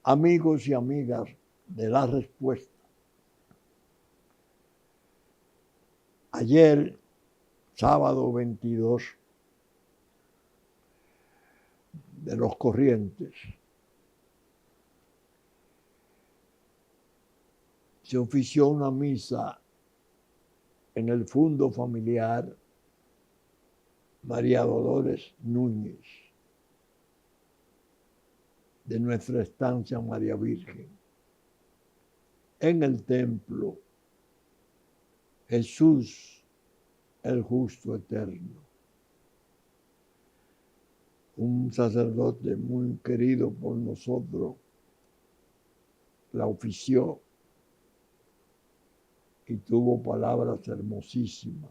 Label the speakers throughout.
Speaker 1: amigos y amigas de La Respuesta. Ayer, sábado 22 de los Corrientes, se ofició una misa en el Fundo Familiar María Dolores Núñez, de nuestra estancia María Virgen, en el templo Jesús el Justo Eterno. Un sacerdote muy querido por nosotros la ofició y tuvo palabras hermosísimas.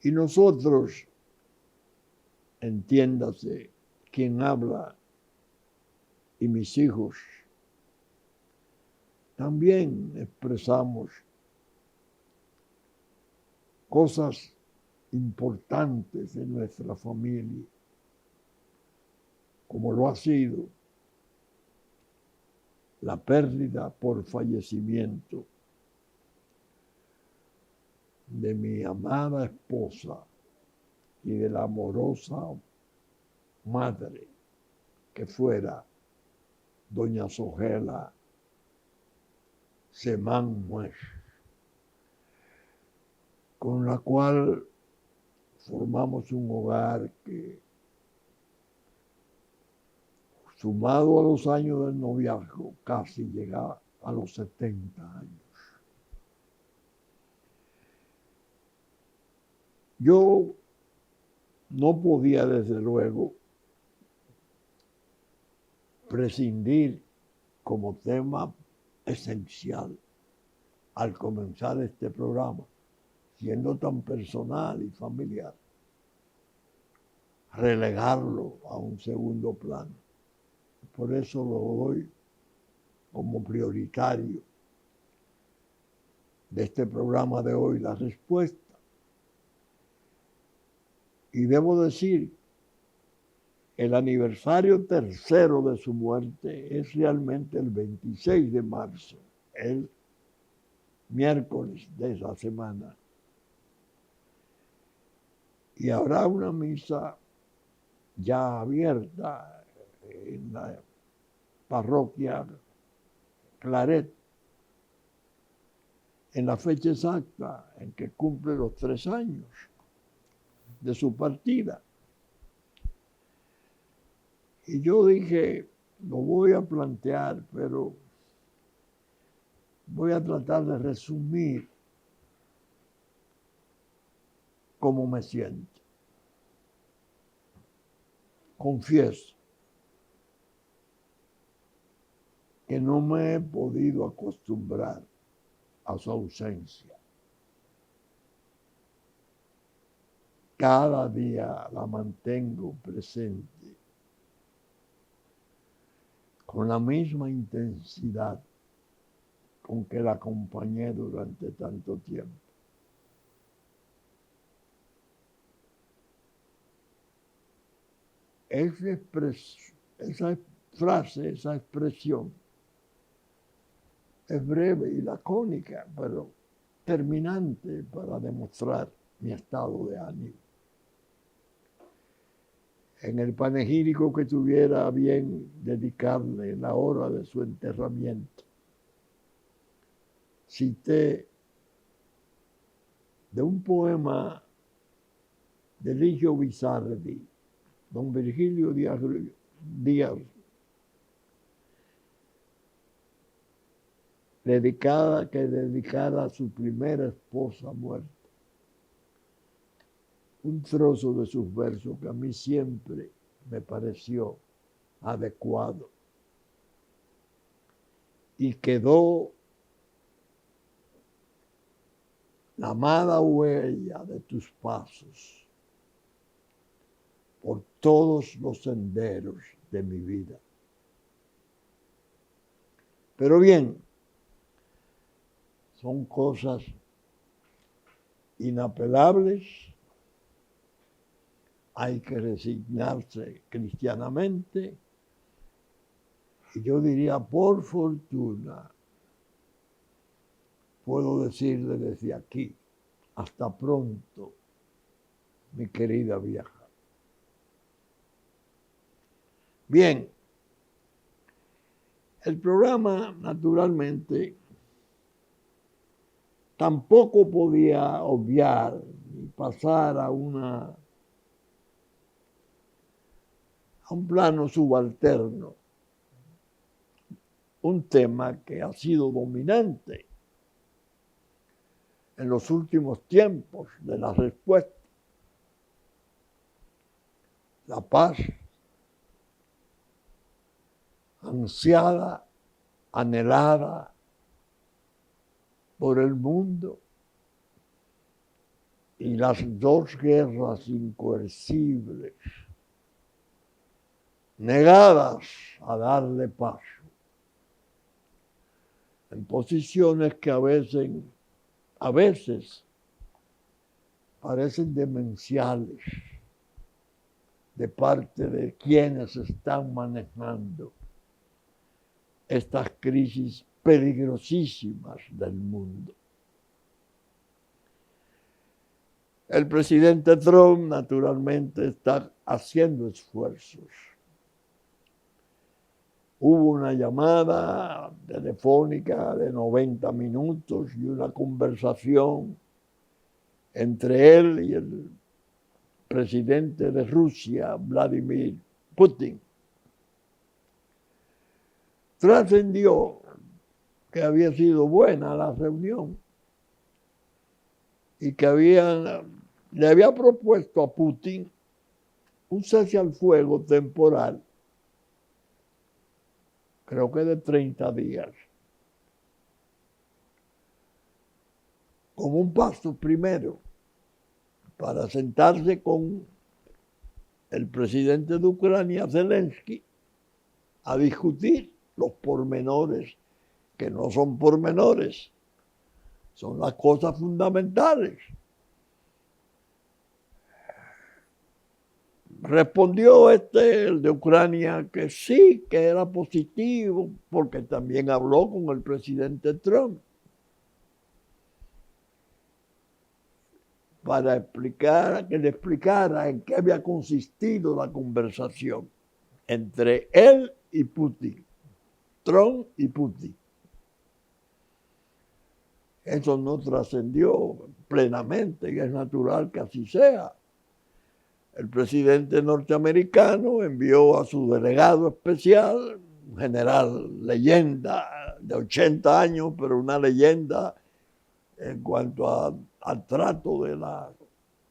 Speaker 1: Y nosotros, entiéndase, quien habla y mis hijos, también expresamos cosas importantes de nuestra familia, como lo ha sido la pérdida por fallecimiento de mi amada esposa y de la amorosa madre que fuera doña Sogela Semán Muez, con la cual formamos un hogar que, sumado a los años del noviazgo, casi llega a los 70 años. Yo no podía, desde luego, prescindir como tema esencial al comenzar este programa, siendo tan personal y familiar, relegarlo a un segundo plano. Por eso lo doy como prioritario de este programa de hoy, La Respuesta. Y debo decir, el aniversario tercero de su muerte es realmente el 26 de marzo, el miércoles de esa semana. Y habrá una misa ya abierta en la parroquia Claret, en la fecha exacta en que cumple los 3 años de su partida. Y yo dije, lo voy a plantear, pero voy a tratar de resumir cómo me siento. Confieso que no me he podido acostumbrar a su ausencia. Cada día la mantengo presente con la misma intensidad con que la acompañé durante tanto tiempo. Esa frase, esa expresión es breve y lacónica, pero terminante para demostrar mi estado de ánimo. En el panegírico que tuviera bien dedicarle la hora de su enterramiento, cité de un poema de Ligio Bizardi, don Virgilio Díaz, dedicada a su primera esposa muerta. Un trozo de sus versos que a mí siempre me pareció adecuado y quedó la amada huella de tus pasos por todos los senderos de mi vida. Pero bien, son cosas inapelables, hay que resignarse cristianamente Y yo diría, por fortuna, puedo decirle desde aquí, hasta pronto, mi querida vieja. Bien, el programa, naturalmente, tampoco podía obviar ni pasar a un plano subalterno, un tema que ha sido dominante en los últimos tiempos de la respuesta. La paz ansiada, anhelada por el mundo, y las dos guerras incoercibles, negadas a darle paso, en posiciones que a veces parecen demenciales de parte de quienes están manejando estas crisis peligrosísimas del mundo. El presidente Trump, naturalmente, está haciendo esfuerzos. Hubo una llamada telefónica de 90 minutos y una conversación entre él y el presidente de Rusia, Vladimir Putin. Trascendió que había sido buena la reunión y que le había propuesto a Putin un cese al fuego temporal, creo que de 30 días, como un paso primero para sentarse con el presidente de Ucrania, Zelensky, a discutir los pormenores, que no son pormenores, son las cosas fundamentales. Respondió el de Ucrania, que sí, que era positivo, porque también habló con el presidente Trump para que le explicara en qué había consistido la conversación entre él y Putin, Trump y Putin. Eso no trascendió plenamente y es natural que así sea. El presidente norteamericano envió a su delegado especial, un general leyenda de 80 años, pero una leyenda en cuanto al trato de las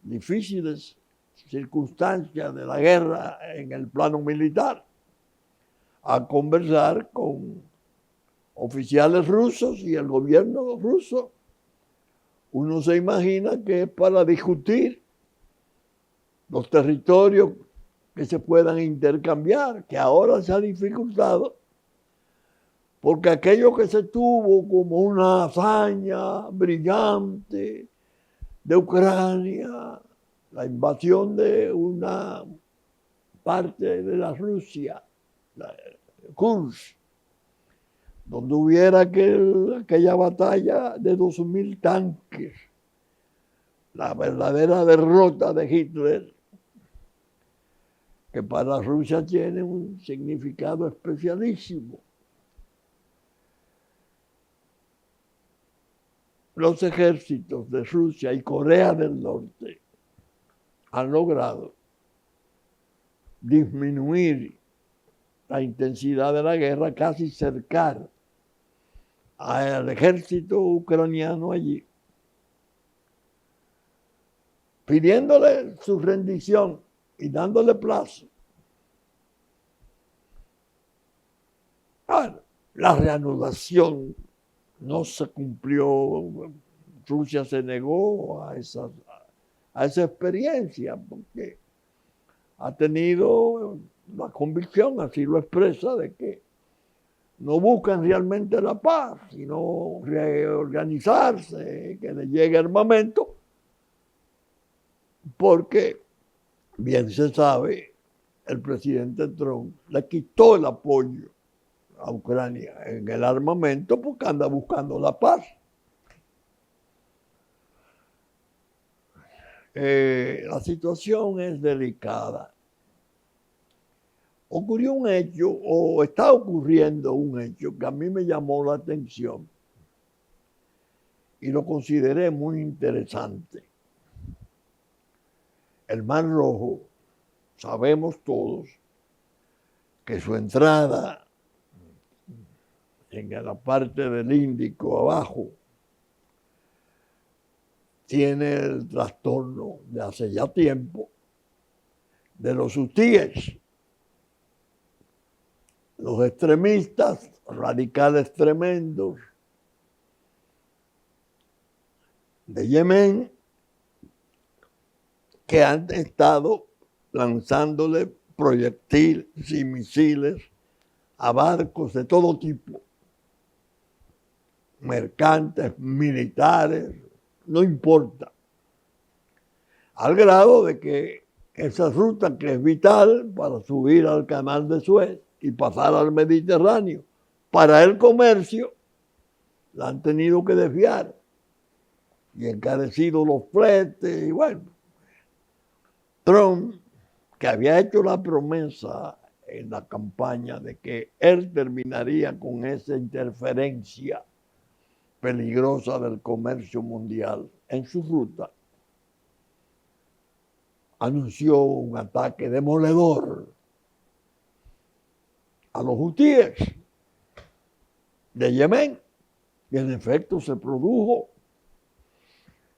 Speaker 1: difíciles circunstancias de la guerra en el plano militar, a conversar con oficiales rusos y el gobierno ruso. Uno se imagina que es para discutir los territorios que se puedan intercambiar, que ahora se ha dificultado, porque aquello que se tuvo como una hazaña brillante de Ucrania, la invasión de una parte de la Rusia, Kursk, donde hubiera aquella batalla de 2.000 tanques, la verdadera derrota de Hitler, que para Rusia tiene un significado especialísimo. Los ejércitos de Rusia y Corea del Norte han logrado disminuir la intensidad de la guerra, casi cercar al ejército ucraniano allí, pidiéndole su rendición y dándole plazo. La reanudación no se cumplió, Rusia se negó a esa experiencia porque ha tenido la convicción, así lo expresa, de que no buscan realmente la paz, sino reorganizarse, que le llegue armamento, porque, bien se sabe, el presidente Trump le quitó el apoyo a Ucrania en el armamento porque anda buscando la paz. La situación es delicada. Ocurrió un hecho, o está ocurriendo un hecho que a mí me llamó la atención y lo consideré muy interesante. El Mar Rojo, sabemos todos que su entrada en la parte del Índico abajo tiene el trastorno de hace ya tiempo de los hutíes, los extremistas radicales tremendos de Yemen que han estado lanzándole proyectiles y misiles a barcos de todo tipo, mercantes, militares, no importa, al grado de que esa ruta que es vital para subir al canal de Suez y pasar al Mediterráneo para el comercio, la han tenido que desviar y encarecido los fletes y bueno, Trump, que había hecho la promesa en la campaña de que él terminaría con esa interferencia peligrosa del comercio mundial en su ruta, anunció un ataque demoledor a los hutíes de Yemen, y en efecto se produjo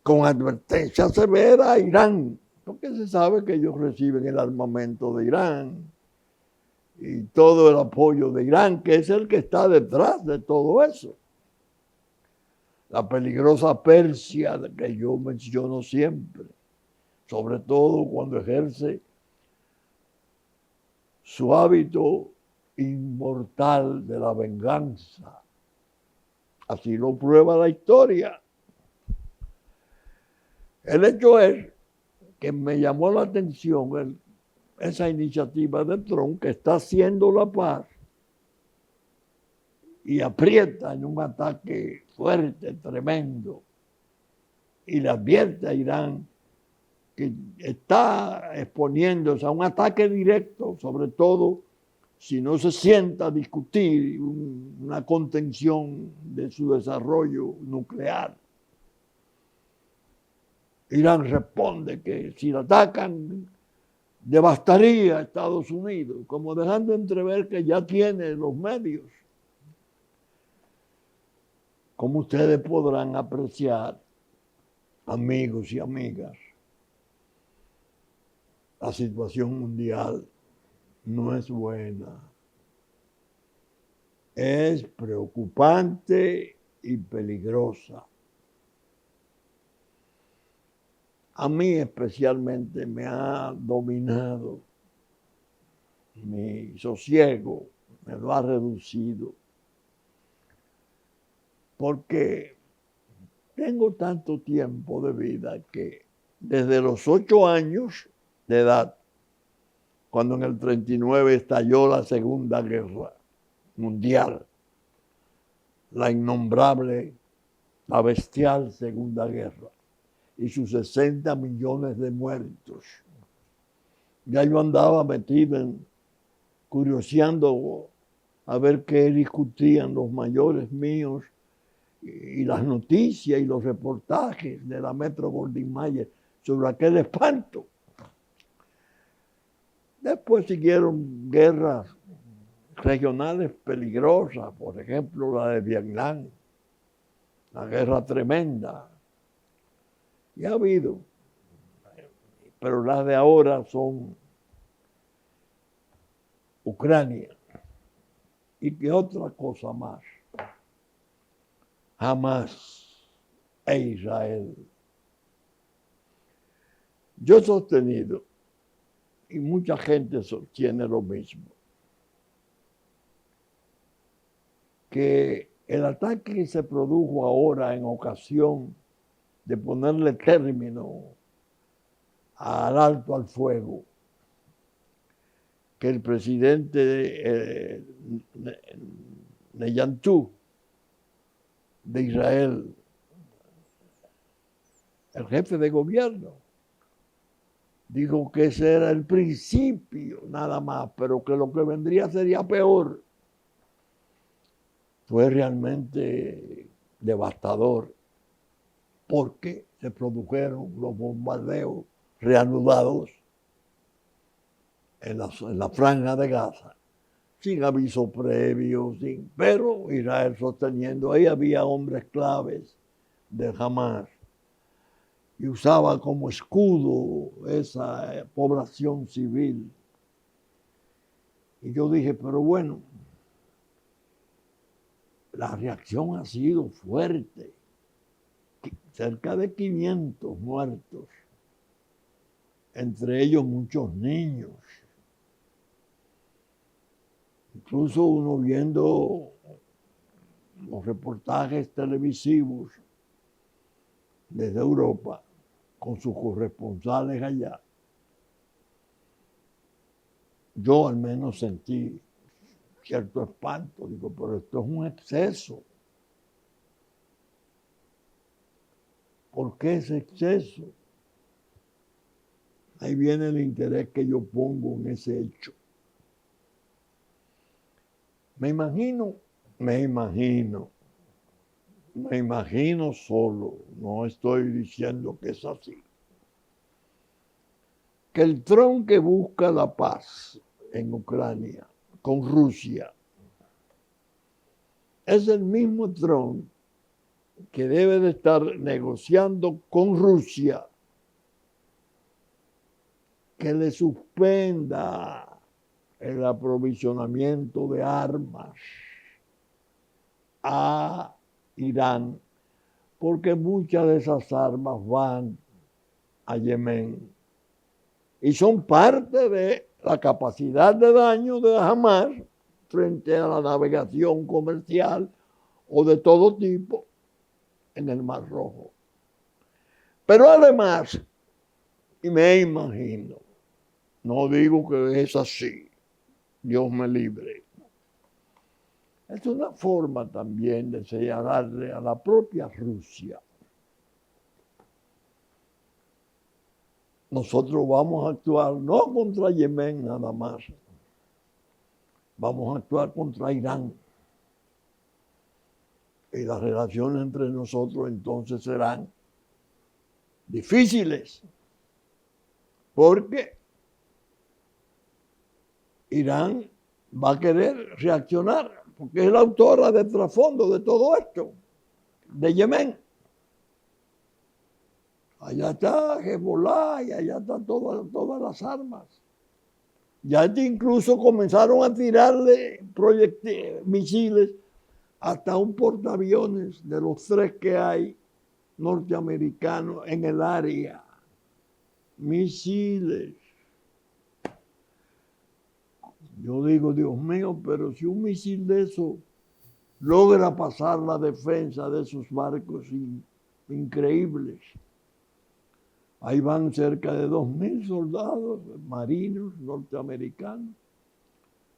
Speaker 1: con advertencia severa a Irán, porque se sabe que ellos reciben el armamento de Irán y todo el apoyo de Irán, que es el que está detrás de todo eso. La peligrosa Persia que yo menciono siempre, sobre todo cuando ejerce su hábito inmortal de la venganza. Así lo prueba la historia. El hecho es que me llamó la atención esa iniciativa de Trump que está haciendo la paz y aprieta en un ataque fuerte, tremendo, y le advierte a Irán que está exponiéndose a un ataque directo, sobre todo si no se sienta a discutir una contención de su desarrollo nuclear. Irán responde que si la atacan devastaría a Estados Unidos, como dejando entrever que ya tiene los medios. Como ustedes podrán apreciar, amigos y amigas, la situación mundial no es buena. Es preocupante y peligrosa. A mí especialmente me ha dominado mi sosiego, me lo ha reducido, porque tengo tanto tiempo de vida que desde los 8 años de edad, cuando en el 39 estalló la Segunda Guerra Mundial, la innombrable, la bestial Segunda Guerra, y sus 60 millones de muertos. Ya yo andaba metido curioseando a ver qué discutían los mayores míos y las noticias y los reportajes de la Metro-Goldwyn-Mayer sobre aquel espanto. Después siguieron guerras regionales peligrosas, por ejemplo la de Vietnam, la guerra tremenda. Y ha habido, pero las de ahora son Ucrania. ¿Y qué otra cosa más? Hamas e Israel. Yo he sostenido, y mucha gente sostiene lo mismo, que el ataque que se produjo ahora en ocasión de ponerle término al alto al fuego, que el presidente Netanyahu de Israel, el jefe de gobierno, dijo que ese era el principio nada más, pero que lo que vendría sería peor. Fue realmente devastador porque se produjeron los bombardeos reanudados en la franja de Gaza, sin aviso previo, pero Israel sosteniendo, ahí había hombres claves de Hamas y usaba como escudo esa población civil. Y yo dije, pero bueno, la reacción ha sido fuerte, cerca de 500 muertos, entre ellos muchos niños. Incluso uno viendo los reportajes televisivos desde Europa con sus corresponsales allá, yo al menos sentí cierto espanto. Digo, pero esto es un exceso. ¿Por qué ese exceso? Ahí viene el interés que yo pongo en ese hecho. Me imagino solo, no estoy diciendo que es así, que el Trump que busca la paz en Ucrania con Rusia es el mismo Trump que debe de estar negociando con Rusia que le suspenda el aprovisionamiento de armas a Irán, porque muchas de esas armas van a Yemen y son parte de la capacidad de daño de Hamas frente a la navegación comercial o de todo tipo en el Mar Rojo. Pero además, y me imagino, no digo que es así, Dios me libre, es una forma también de señalarle a la propia Rusia: nosotros vamos a actuar no contra Yemen nada más, vamos a actuar contra Irán. Y las relaciones entre nosotros entonces serán difíciles, porque Irán va a querer reaccionar, porque es la autora del trasfondo de todo esto, de Yemen. Allá está Hezbollah y allá están todas las armas. Ya incluso comenzaron a tirarle misiles hasta un portaaviones de los 3 que hay norteamericanos en el área. Misiles. Yo digo, Dios mío, pero si un misil de eso logra pasar la defensa de esos barcos increíbles. Ahí van cerca de 2,000 soldados, marinos norteamericanos.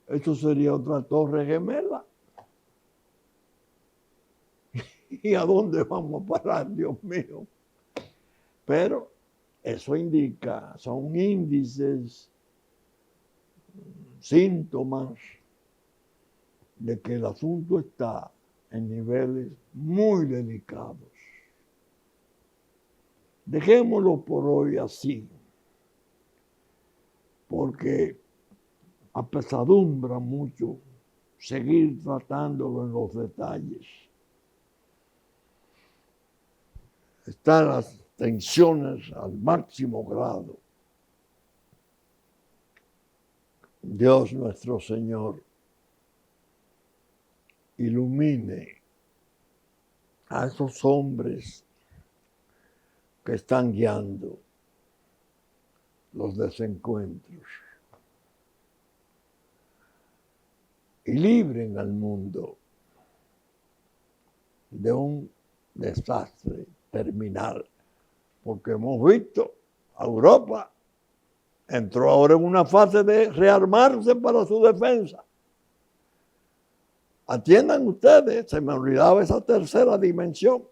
Speaker 1: Eso sería otra torre gemela. ¿Y a dónde vamos a parar, Dios mío? Pero eso indica, son índices, síntomas de que el asunto está en niveles muy delicados. Dejémoslo por hoy así, porque apesadumbra mucho seguir tratándolo en los detalles. Están las tensiones al máximo grado. Dios nuestro Señor ilumine a esos hombres que están guiando los desencuentros y libren al mundo de un desastre terminal, porque hemos visto a Europa entró ahora en una fase de rearmarse para su defensa. Atiendan ustedes, se me olvidaba esa tercera dimensión.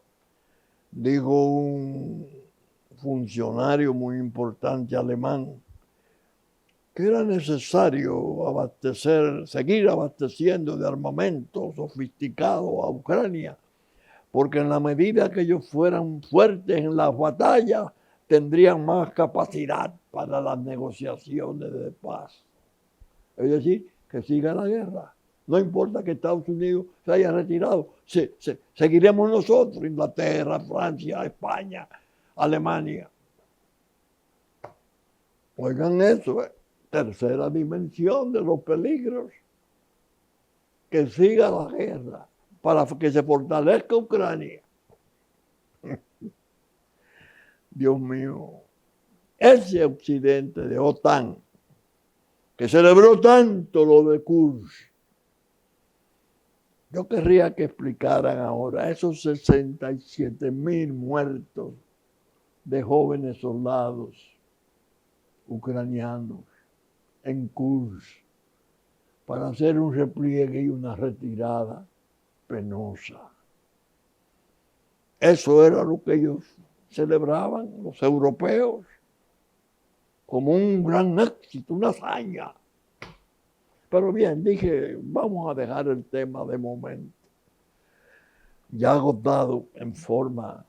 Speaker 1: Dijo un funcionario muy importante alemán que era necesario seguir abasteciendo de armamento sofisticado a Ucrania, porque en la medida que ellos fueran fuertes en las batallas, tendrían más capacidad para las negociaciones de paz. Es decir, que siga la guerra. No importa que Estados Unidos se haya retirado, seguiremos nosotros, Inglaterra, Francia, España, Alemania. Oigan eso, tercera dimensión de los peligros. Que siga la guerra para que se fortalezca Ucrania. Dios mío, ese occidente de OTAN, que celebró tanto lo de Kursk, yo querría que explicaran ahora esos 67,000 muertos de jóvenes soldados ucranianos en Kursk para hacer un repliegue y una retirada penosa. Eso era lo que ellos celebraban, los europeos, como un gran éxito, una hazaña. Pero bien, dije, vamos a dejar el tema de momento. Ya agotado en forma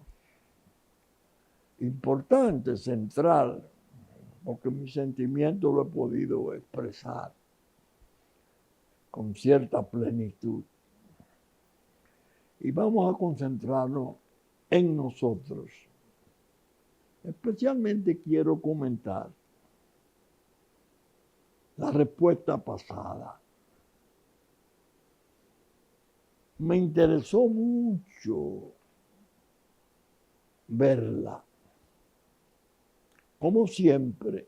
Speaker 1: importante, central, porque mi sentimiento lo he podido expresar con cierta plenitud. Y vamos a concentrarnos en nosotros. Especialmente quiero comentar la respuesta pasada. Me interesó mucho verla, como siempre,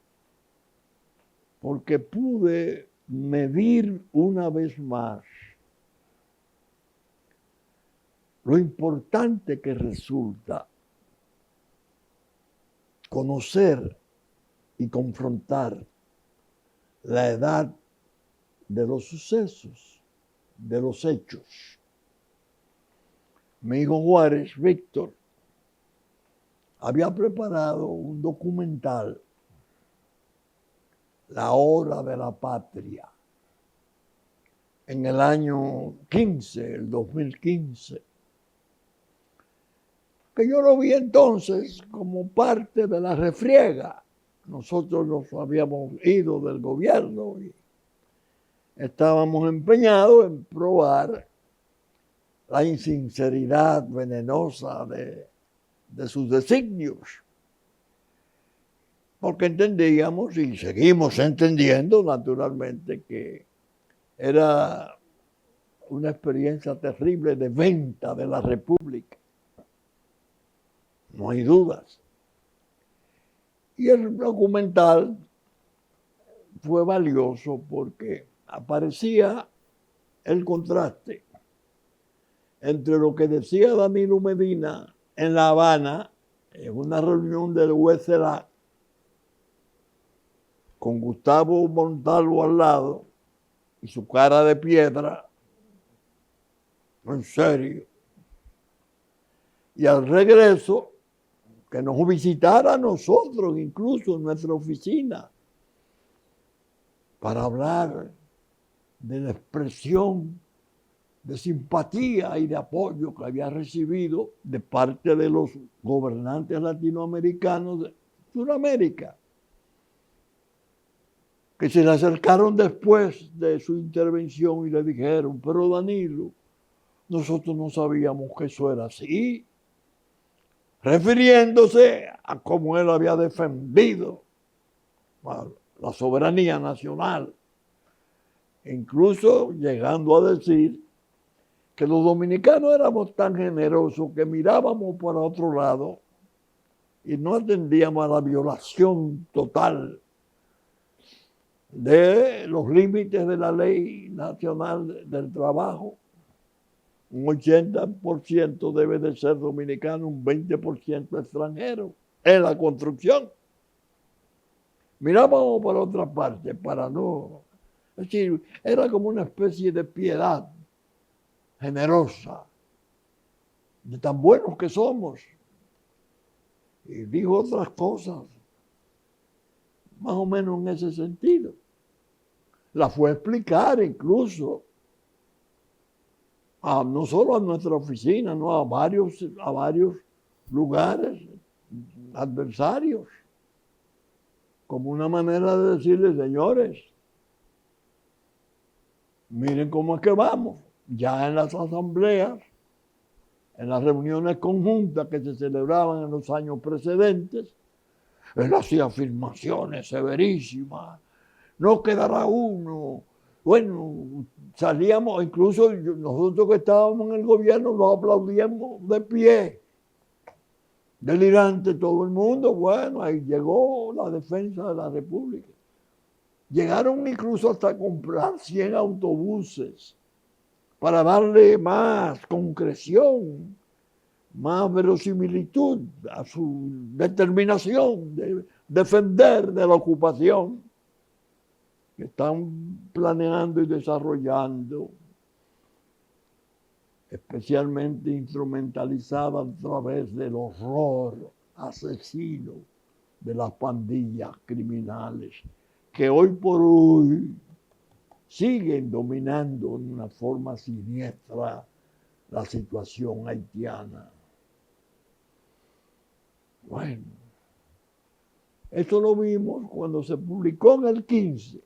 Speaker 1: porque pude medir una vez más lo importante que resulta conocer y confrontar la edad de los sucesos, de los hechos. Mi hijo Juárez, Víctor, había preparado un documental, La Hora de la Patria, en el año 15, el 2015, que yo lo vi entonces como parte de la refriega. Nosotros nos habíamos ido del gobierno y estábamos empeñados en probar la insinceridad venenosa de sus designios. Porque entendíamos y seguimos entendiendo naturalmente que era una experiencia terrible de venta de la República. No hay dudas. Y el documental fue valioso porque aparecía el contraste entre lo que decía Danilo Medina en La Habana, en una reunión del USLA, con Gustavo Montalvo al lado y su cara de piedra, en serio. Y al regreso, que nos visitara a nosotros, incluso en nuestra oficina, para hablar de la expresión de simpatía y de apoyo que había recibido de parte de los gobernantes latinoamericanos de Sudamérica, que se le acercaron después de su intervención y le dijeron, pero Danilo, nosotros no sabíamos que eso era así, refiriéndose a cómo él había defendido la soberanía nacional, incluso llegando a decir que los dominicanos éramos tan generosos que mirábamos para otro lado y no atendíamos a la violación total de los límites de la Ley Nacional del Trabajo. Un 80% debe de ser dominicano, un 20% extranjero en la construcción. Mirábamos por otra parte para no... Es decir, era como una especie de piedad generosa, de tan buenos que somos. Y dijo otras cosas, más o menos en ese sentido. La fue a explicar incluso, no solo a nuestra oficina, no, a varios lugares adversarios, como una manera de decirles, señores, miren cómo es que vamos. Ya en las asambleas, en las reuniones conjuntas que se celebraban en los años precedentes, él hacía afirmaciones severísimas. No quedará uno. Bueno, salíamos, incluso nosotros que estábamos en el gobierno, nos aplaudíamos de pie. Delirante todo el mundo. Bueno, ahí llegó la defensa de la República. Llegaron incluso hasta comprar 100 autobuses para darle más concreción, más verosimilitud a su determinación de defender de la ocupación que están planeando y desarrollando, especialmente instrumentalizada a través del horror asesino de las pandillas criminales que hoy por hoy siguen dominando en una forma siniestra la situación haitiana. Bueno, esto lo vimos cuando se publicó en el 15,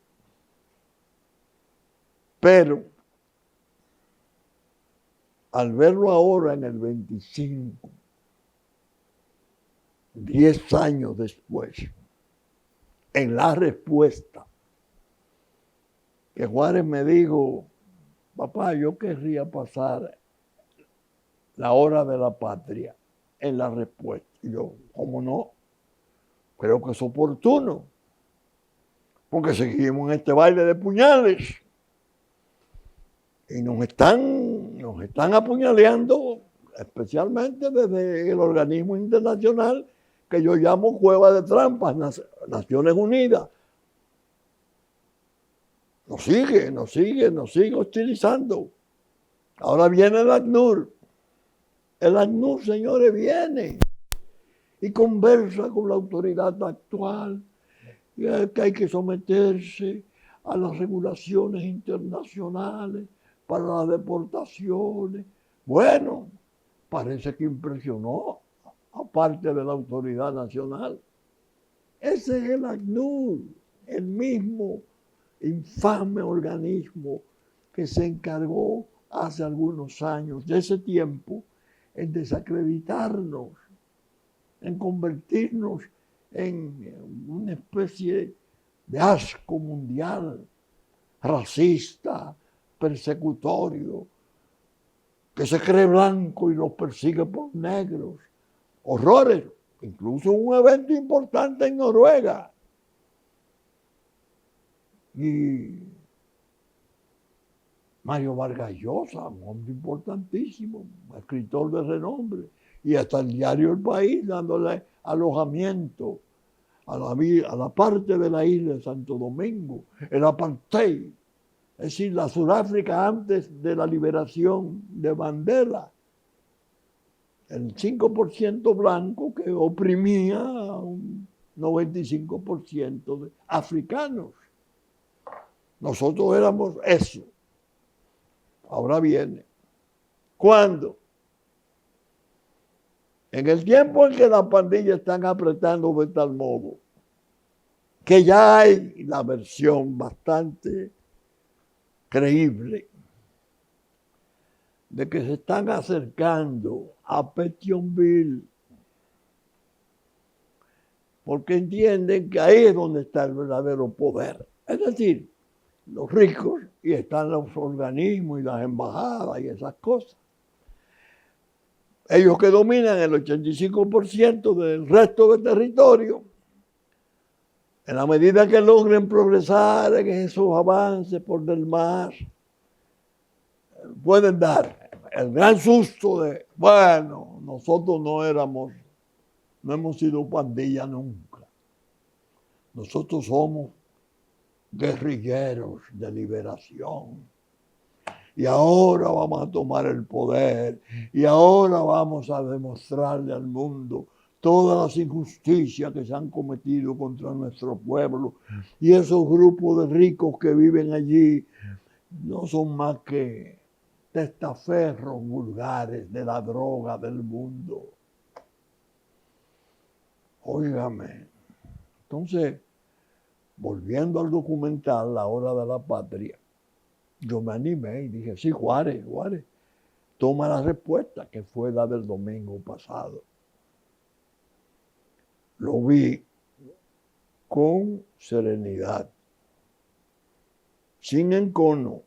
Speaker 1: pero al verlo ahora en el 25, 10 años después, en la respuesta, que Juárez me dijo, papá, yo querría pasar la hora de la patria en la respuesta. Y yo, ¿cómo no? Creo que es oportuno, porque seguimos en este baile de puñales y nos están apuñaleando, especialmente desde el organismo internacional que yo llamo Cueva de Trampas, Naciones Unidas. Nos sigue hostilizando. Ahora viene el ACNUR. El ACNUR, señores, viene y conversa con la autoridad actual, que hay que someterse a las regulaciones internacionales para las deportaciones. Bueno, parece que impresionó a parte de la autoridad nacional. Ese es el ACNUR, el mismo infame organismo que se encargó hace algunos años de ese tiempo en desacreditarnos, en convertirnos en una especie de asco mundial, racista, persecutorio, que se cree blanco y los persigue por negros. Horrores, incluso un evento importante en Noruega. Y Mario Vargas Llosa, un hombre importantísimo, escritor de renombre, y hasta el diario El País dándole alojamiento a la parte de la isla de Santo Domingo, el apartheid, es decir, la Sudáfrica antes de la liberación de Mandela, el 5% blanco que oprimía a un 95% de africanos. Nosotros éramos eso. Ahora viene. ¿Cuándo? En el tiempo en que las pandillas están apretando de tal modo que ya hay la versión bastante creíble de que se están acercando a Petionville porque entienden que ahí es donde está el verdadero poder. Es decir, los ricos, y están los organismos y las embajadas y esas cosas. Ellos que dominan el 85% del resto del territorio, en la medida que logren progresar en esos avances por del mar, pueden dar el gran susto de, bueno, nosotros no hemos sido pandilla nunca. Nosotros somos guerrilleros de liberación. y ahora vamos a tomar el poder, y ahora vamos a demostrarle al mundo todas las injusticias que se han cometido contra nuestro pueblo. Y esos grupos de ricos que viven allí no son más que testaferros vulgares de la droga del mundo. Óigame. Entonces, volviendo al documental La Hora de la Patria, yo me animé y dije, sí, Juárez, toma la respuesta, que fue la del domingo pasado. Lo vi con serenidad, sin encono,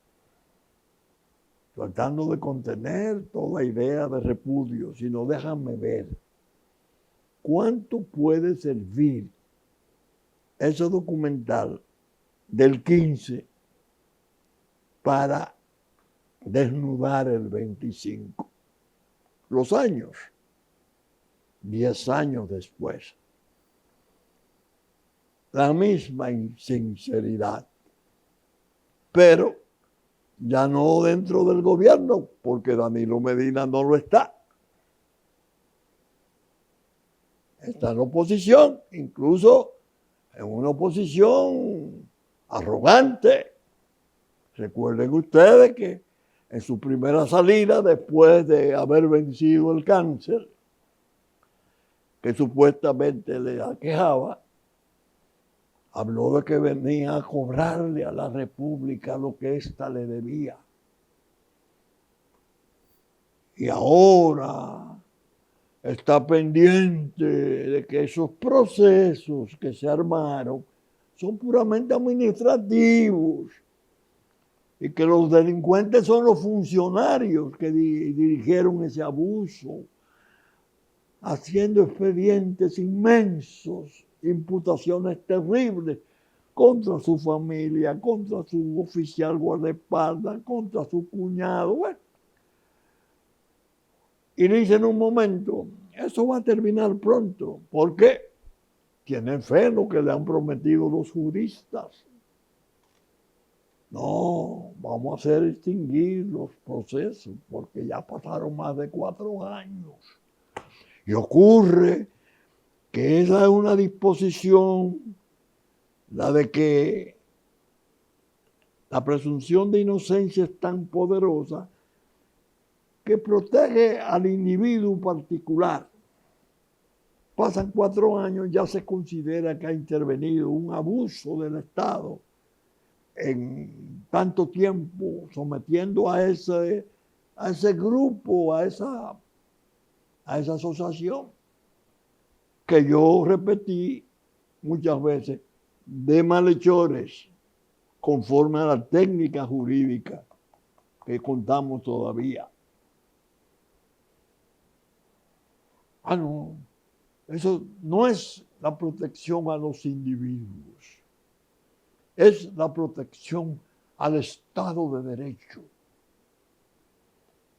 Speaker 1: tratando de contener toda idea de repudio, sino déjame ver cuánto puede servir ese documental del 15 para desnudar el 25. Los años, 10 años después. La misma insinceridad, pero ya no dentro del gobierno, porque Danilo Medina no lo está. Está en la oposición, incluso en una oposición arrogante. Recuerden ustedes que en su primera salida, después de haber vencido el cáncer, que supuestamente le aquejaba, habló de que venía a cobrarle a la República lo que ésta le debía. Y ahora está pendiente de que esos procesos que se armaron son puramente administrativos y que los delincuentes son los funcionarios que dirigieron ese abuso, haciendo expedientes inmensos, imputaciones terribles contra su familia, contra su oficial guardaespaldas, contra su cuñado. Bueno. Y dice en un momento, eso va a terminar pronto. ¿Por qué? Tienen fe en lo que le han prometido los juristas. No, vamos a hacer extinguir los procesos porque ya pasaron más de 4 años. Y ocurre que esa es una disposición, la de que la presunción de inocencia es tan poderosa que protege al individuo particular. Pasan 4 años, ya se considera que ha intervenido un abuso del Estado en tanto tiempo, sometiendo a ese grupo, a esa asociación, que yo repetí muchas veces, de malhechores, conforme a la técnica jurídica que contamos todavía. No, eso no es la protección a los individuos, es la protección al Estado de Derecho.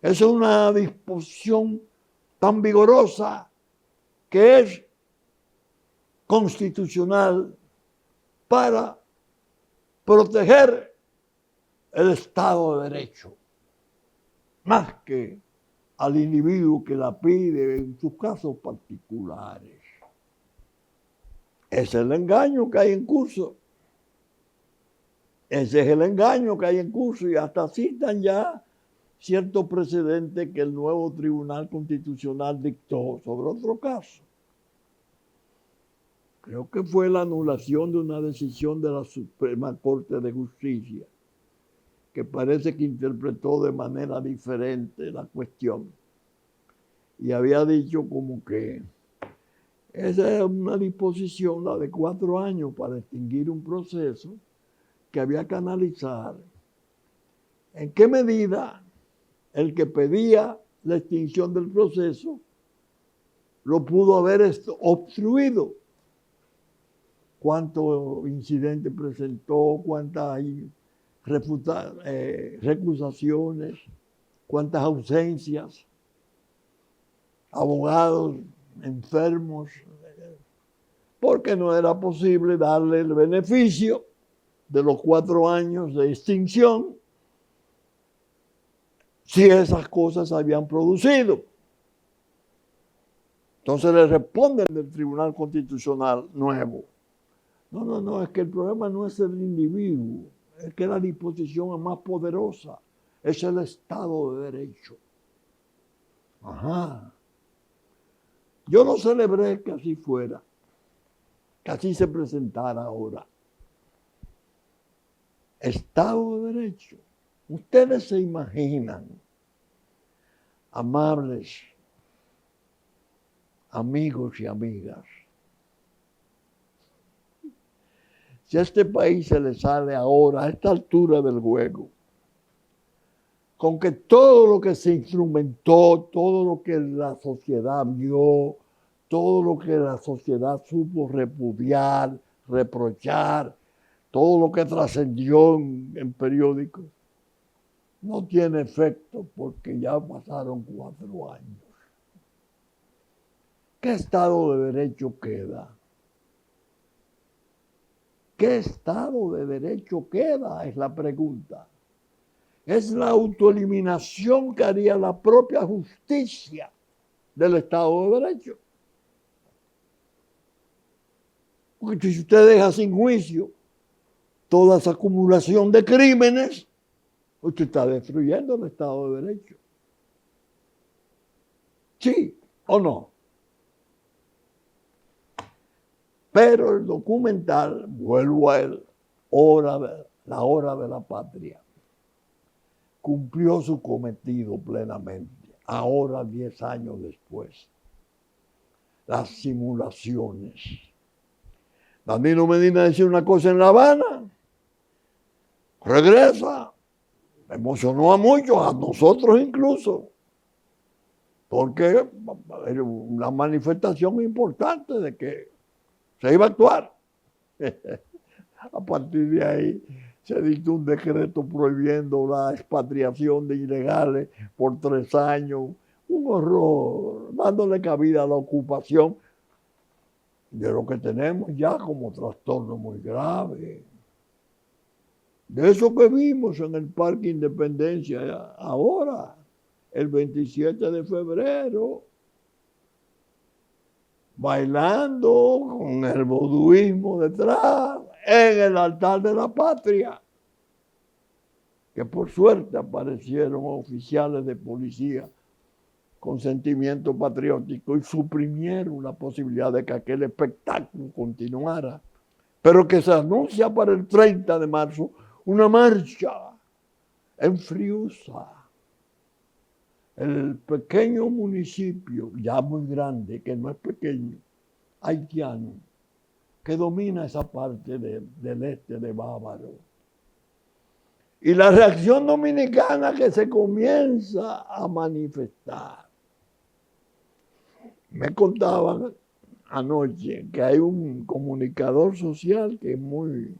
Speaker 1: Es una disposición tan vigorosa que es constitucional para proteger el Estado de Derecho, más que al individuo que la pide en sus casos particulares. Ese es el engaño que hay en curso. Ese es el engaño que hay en curso y hasta citan ya ciertos precedentes que el nuevo Tribunal Constitucional dictó sobre otro caso. Creo que fue la anulación de una decisión de la Suprema Corte de Justicia, que parece que interpretó de manera diferente la cuestión. Y había dicho como que esa es una disposición, la de 4 años, para extinguir un proceso que había que analizar en qué medida el que pedía la extinción del proceso lo pudo haber obstruido. ¿Cuántos incidentes presentó? ¿Cuántas recusaciones? ¿Cuántas ausencias? Abogados enfermos, porque no era posible darle el beneficio de los 4 años de extinción si esas cosas se habían producido. Entonces le responden del Tribunal Constitucional nuevo. No, es que el problema no es el individuo, es que la disposición es más poderosa, es el Estado de Derecho. Ajá. Yo no celebré que así fuera, que así se presentara ahora. Estado de Derecho. Ustedes se imaginan, amables amigos y amigas, si a este país se le sale ahora, a esta altura del juego, con que todo lo que se instrumentó, todo lo que la sociedad vio, todo lo que la sociedad supo repudiar, reprochar, todo lo que trascendió en periódicos, no tiene efecto porque ya pasaron 4 años. ¿Qué Estado de Derecho queda? ¿Qué Estado de Derecho queda? Es la pregunta. Es la autoeliminación que haría la propia justicia del Estado de Derecho. Porque si usted deja sin juicio toda esa acumulación de crímenes, usted está destruyendo el Estado de Derecho. ¿Sí o no? Pero el documental, vuelvo a él, la hora de la patria, cumplió su cometido plenamente. Ahora, 10 años después, las simulaciones. Danilo Medina decía una cosa en La Habana, regresa, emocionó a muchos, a nosotros incluso, porque era una manifestación importante de que se iba a actuar. A partir de ahí se dictó un decreto prohibiendo la expatriación de ilegales por 3 años. Un horror, dándole cabida a la ocupación de lo que tenemos ya como trastorno muy grave. De eso que vimos en el Parque Independencia ahora, el 27 de febrero, bailando con el voduismo detrás, en el altar de la patria, que por suerte aparecieron oficiales de policía con sentimiento patriótico y suprimieron la posibilidad de que aquel espectáculo continuara, pero que se anuncia para el 30 de marzo una marcha en Friusa, el pequeño municipio, ya muy grande, que no es pequeño, haitiano, que domina esa parte del este de Bávaro. Y la reacción dominicana que se comienza a manifestar. Me contaban anoche que hay un comunicador social que es muy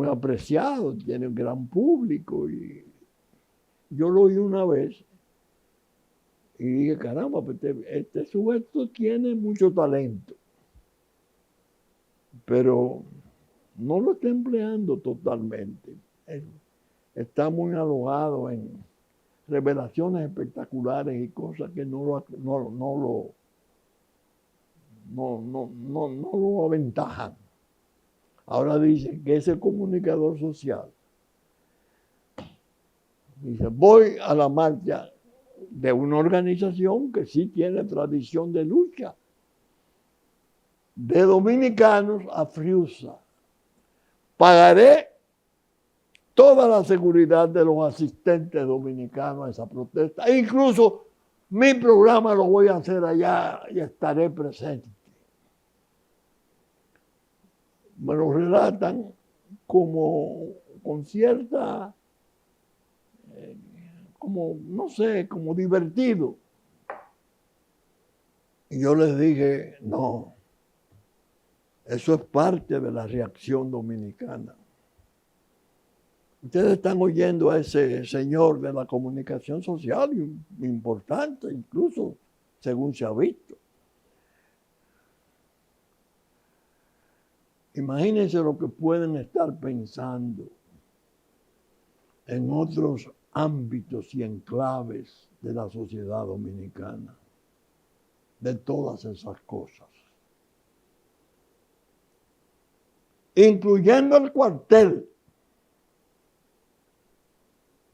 Speaker 1: apreciado, tiene un gran público, y yo lo oí una vez y dije, caramba, este sujeto tiene mucho talento, pero no lo está empleando totalmente. Está muy alojado en revelaciones espectaculares y cosas que no lo aventajan. Ahora dicen que ese comunicador social dice, voy a la marcha de una organización que sí tiene tradición de lucha, de dominicanos a Friusa. Pagaré toda la seguridad de los asistentes dominicanos a esa protesta. E incluso mi programa lo voy a hacer allá y estaré presente. Me lo relatan como con cierta, como, no sé, como divertido. Y yo les dije, no, eso es parte de la reacción dominicana. Ustedes están oyendo a ese señor de la comunicación social, importante incluso, según se ha visto. Imagínense lo que pueden estar pensando en otros ámbitos y enclaves de la sociedad dominicana, de todas esas cosas, incluyendo el cuartel,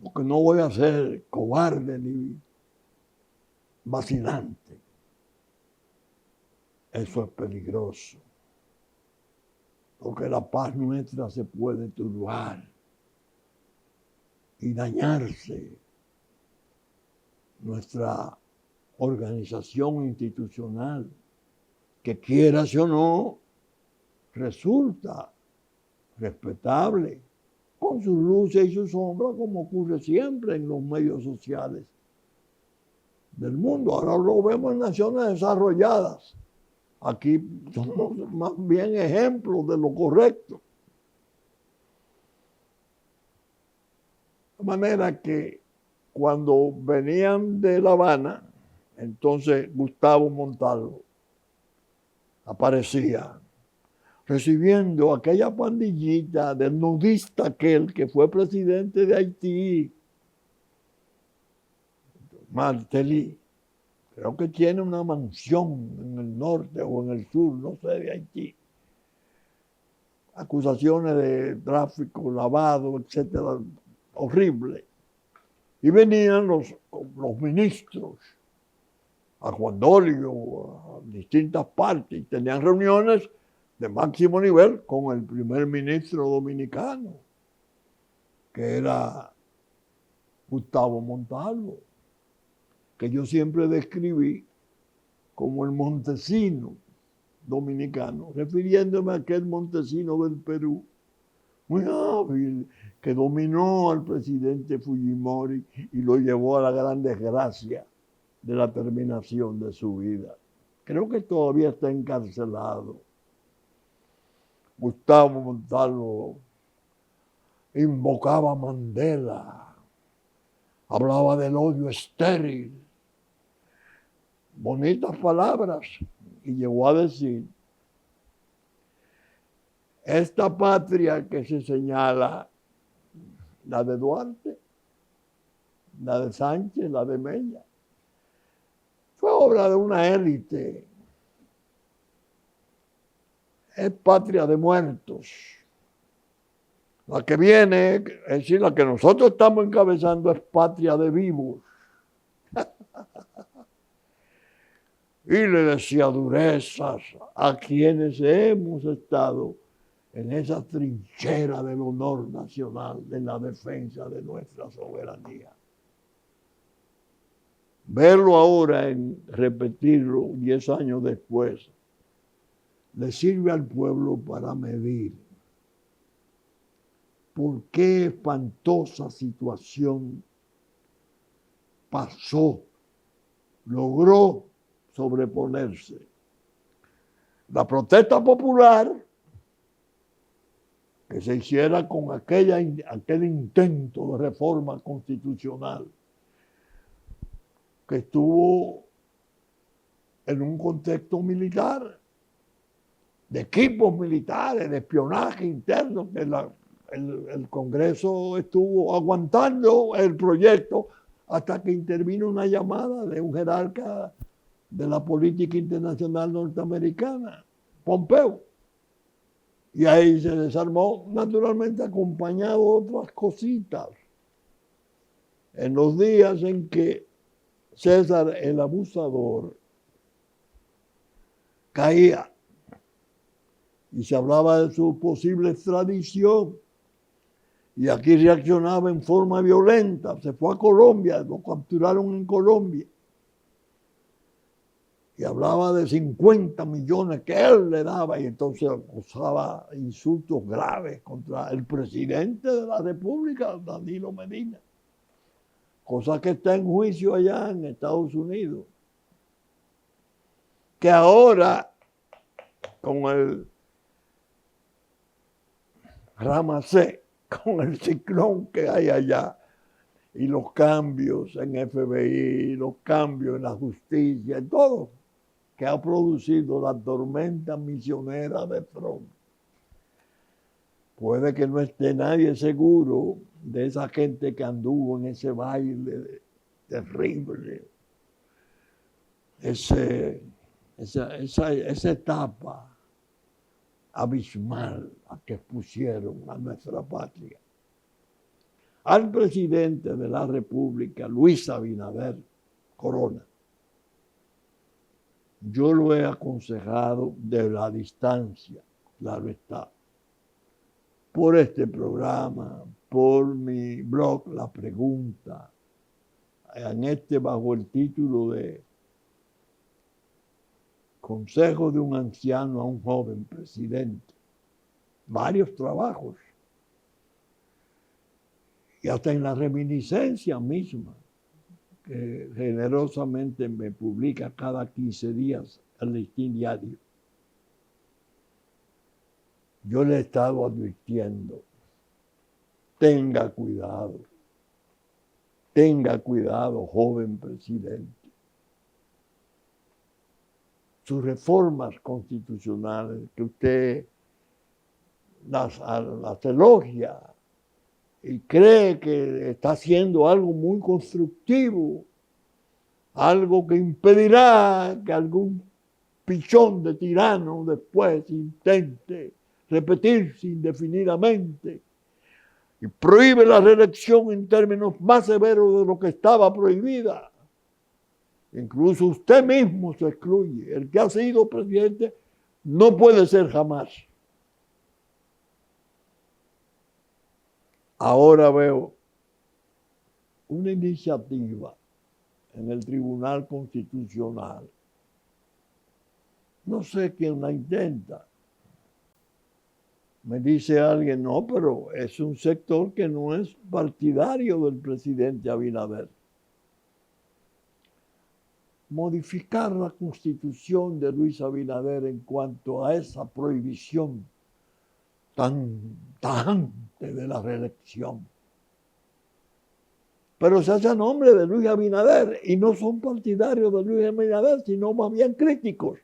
Speaker 1: porque no voy a ser cobarde ni vacilante. Eso es peligroso, porque la paz nuestra se puede turbar y dañarse nuestra organización institucional, que quieras o no, resulta respetable, con sus luces y sus sombras, como ocurre siempre en los medios sociales del mundo. Ahora lo vemos en naciones desarrolladas. Aquí somos más bien ejemplos de lo correcto. De manera que cuando venían de La Habana, entonces Gustavo Montalvo aparecía recibiendo aquella pandillita del nudista aquel que fue presidente de Haití, Martelly. Creo que tiene una mansión en el norte o en el sur, no sé, de Haití. Acusaciones de tráfico, lavado, etcétera, horrible. Y venían los ministros a Juan Dolio, a distintas partes, y tenían reuniones de máximo nivel con el primer ministro dominicano, que era Gustavo Montalvo, que yo siempre describí como el Montesino dominicano, refiriéndome a aquel Montesino del Perú, muy hábil, que dominó al presidente Fujimori y lo llevó a la gran desgracia de la terminación de su vida. Creo que todavía está encarcelado. Gustavo Montalvo invocaba a Mandela, hablaba del odio estéril, bonitas palabras, y llegó a decir: esta patria que se señala, la de Duarte, la de Sánchez, la de Mella, fue obra de una élite. Es patria de muertos. La que viene, es decir, la que nosotros estamos encabezando, es patria de vivos. Y le decía durezas a quienes hemos estado en esa trinchera del honor nacional, de la defensa de nuestra soberanía. Verlo ahora, en repetirlo 10 años después, le sirve al pueblo para medir por qué espantosa situación pasó, logró sobreponerse. La protesta popular que se hiciera con aquel intento de reforma constitucional que estuvo en un contexto militar, de equipos militares, de espionaje interno, que el Congreso estuvo aguantando el proyecto hasta que intervino una llamada de un jerarca de la política internacional norteamericana, Pompeo. Y ahí se desarmó, naturalmente acompañado de otras cositas. En los días en que César el abusador caía y se hablaba de su posible extradición, y aquí reaccionaba en forma violenta, se fue a Colombia, lo capturaron en Colombia, y hablaba de 50 millones que él le daba, y entonces usaba insultos graves contra el presidente de la República, Danilo Medina, cosa que está en juicio allá en Estados Unidos, que ahora con el Ramacé, con el ciclón que hay allá, y los cambios en FBI, los cambios en la justicia, y todo, que ha producido la tormenta misionera de Trump, puede que no esté nadie seguro de esa gente que anduvo en ese baile terrible, esa etapa abismal a que pusieron a nuestra patria. Al presidente de la República, Luis Abinader Corona, yo lo he aconsejado de la distancia, claro está, por este programa, por mi blog, La Pregunta, bajo el título de Consejo de un anciano a un joven presidente. Varios trabajos. Y hasta en la reminiscencia misma, que generosamente me publica cada 15 días el Listín Diario. Yo le he estado advirtiendo, tenga cuidado, joven presidente. Sus reformas constitucionales que usted las elogia y cree que está haciendo algo muy constructivo, algo que impedirá que algún pichón de tirano después intente repetirse indefinidamente y prohíbe la reelección en términos más severos de lo que estaba prohibida. Incluso usted mismo se excluye. El que ha sido presidente no puede ser jamás. Ahora veo una iniciativa en el Tribunal Constitucional. No sé quién la intenta. Me dice alguien, no, pero es un sector que no es partidario del presidente Abinader. Modificar la constitución de Luis Abinader en cuanto a esa prohibición tan tajante de la reelección. Pero se hace a nombre de Luis Abinader y no son partidarios de Luis Abinader, sino más bien críticos.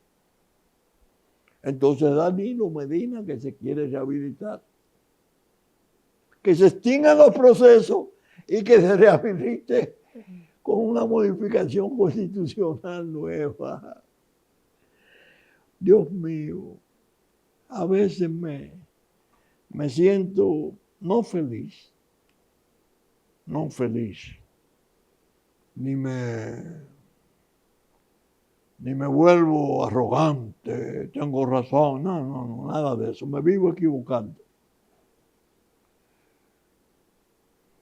Speaker 1: Entonces Danilo Medina, que se quiere rehabilitar, que se extingan los procesos y que se rehabilite con una modificación constitucional nueva. Dios mío, a veces me siento no feliz, ni me vuelvo arrogante, tengo razón, no, nada de eso, me vivo equivocando.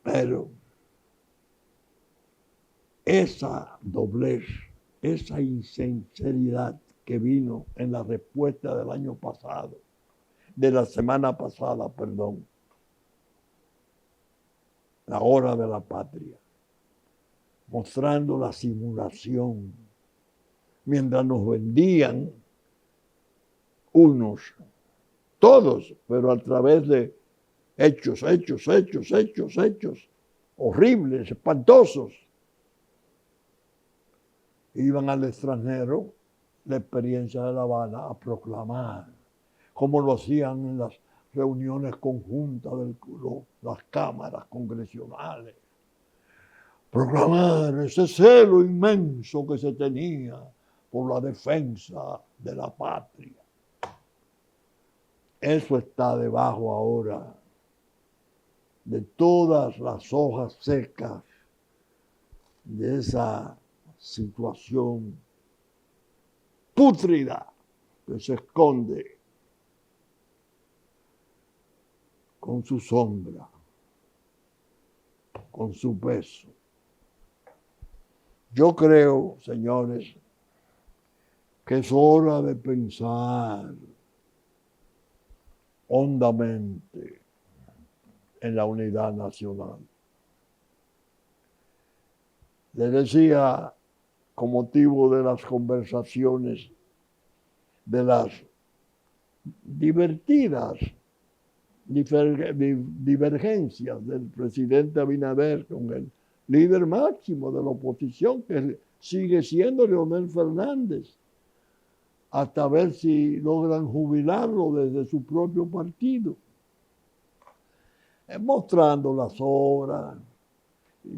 Speaker 1: Pero esa doblez, esa insinceridad que vino en la respuesta del año pasado, de la semana pasada, la hora de la patria, mostrando la simulación, mientras nos vendían unos, todos, pero a través de hechos horribles, espantosos. Iban al extranjero, la experiencia de La Habana, a proclamar, como lo hacían en las reuniones conjuntas de las cámaras congresionales. Proclamar ese celo inmenso que se tenía por la defensa de la patria. Eso está debajo ahora de todas las hojas secas de esa situación pútrida que se esconde con su sombra, con su peso. Yo creo, señores, que es hora de pensar hondamente en la unidad nacional. Les decía, con motivo de las conversaciones, de las divertidas divergencias del presidente Abinader con el líder máximo de la oposición, que sigue siendo Leonel Fernández, hasta ver si logran jubilarlo desde su propio partido. mostrando las obras.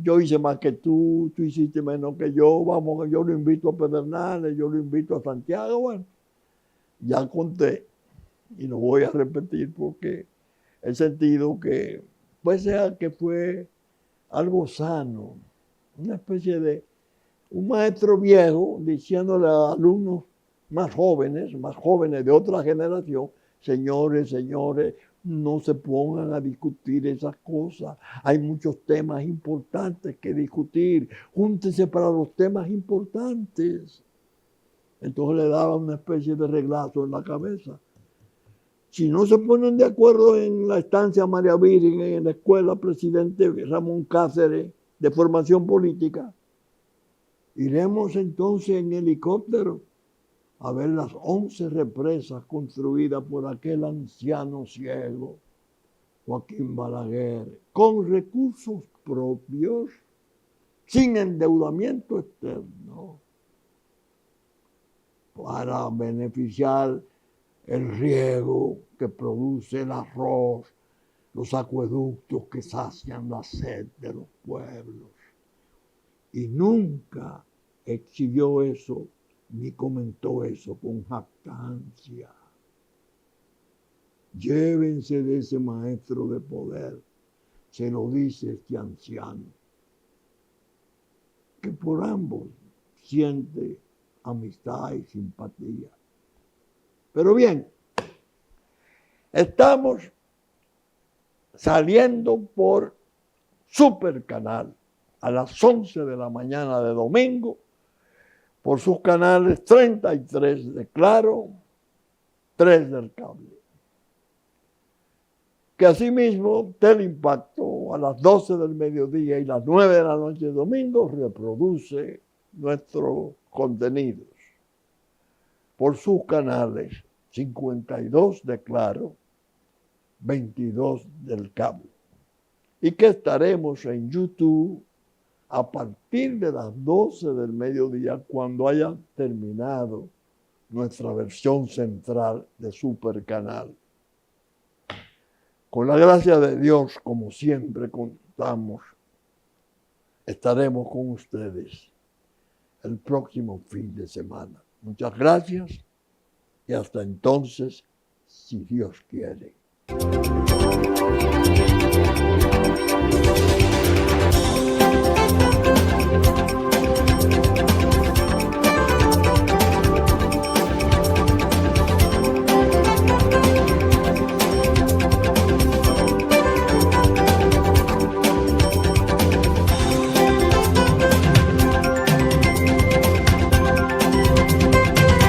Speaker 1: Yo hice más que tú hiciste menos que yo, vamos, yo lo invito a Pedernales, yo lo invito a Santiago, bueno, ya conté y lo voy a repetir porque he sentido que, pues sea que fue algo sano, una especie de un maestro viejo diciéndole a alumnos más jóvenes de otra generación, señores, no se pongan a discutir esas cosas. Hay muchos temas importantes que discutir. Júntense para los temas importantes. Entonces le daba una especie de reglazo en la cabeza. Si no se ponen de acuerdo en la estancia María Virgen, en la escuela Presidente Ramón Cáceres de formación política, iremos entonces en helicóptero a ver las 11 represas construidas por aquel anciano ciego, Joaquín Balaguer, con recursos propios, sin endeudamiento externo, para beneficiar el riego que produce el arroz, los acueductos que sacian la sed de los pueblos. Y nunca exhibió eso ni comentó eso con jactancia. Llévense de ese maestro de poder, se lo dice este anciano, que por ambos siente amistad y simpatía. Pero bien, estamos saliendo por Supercanal a las 11 de la mañana de domingo, por sus canales 33 de Claro, 3 del cable. Que asimismo Teleimpacto a las 12 del mediodía y las 9 de la noche de domingo reproduce nuestros contenidos por sus canales 52 de Claro, 22 del cable. Y que estaremos en YouTube a partir de las 12 del mediodía cuando haya terminado nuestra versión central de Supercanal. Con la gracia de Dios, como siempre contamos, estaremos con ustedes el próximo fin de semana. Muchas gracias y hasta entonces, si Dios quiere.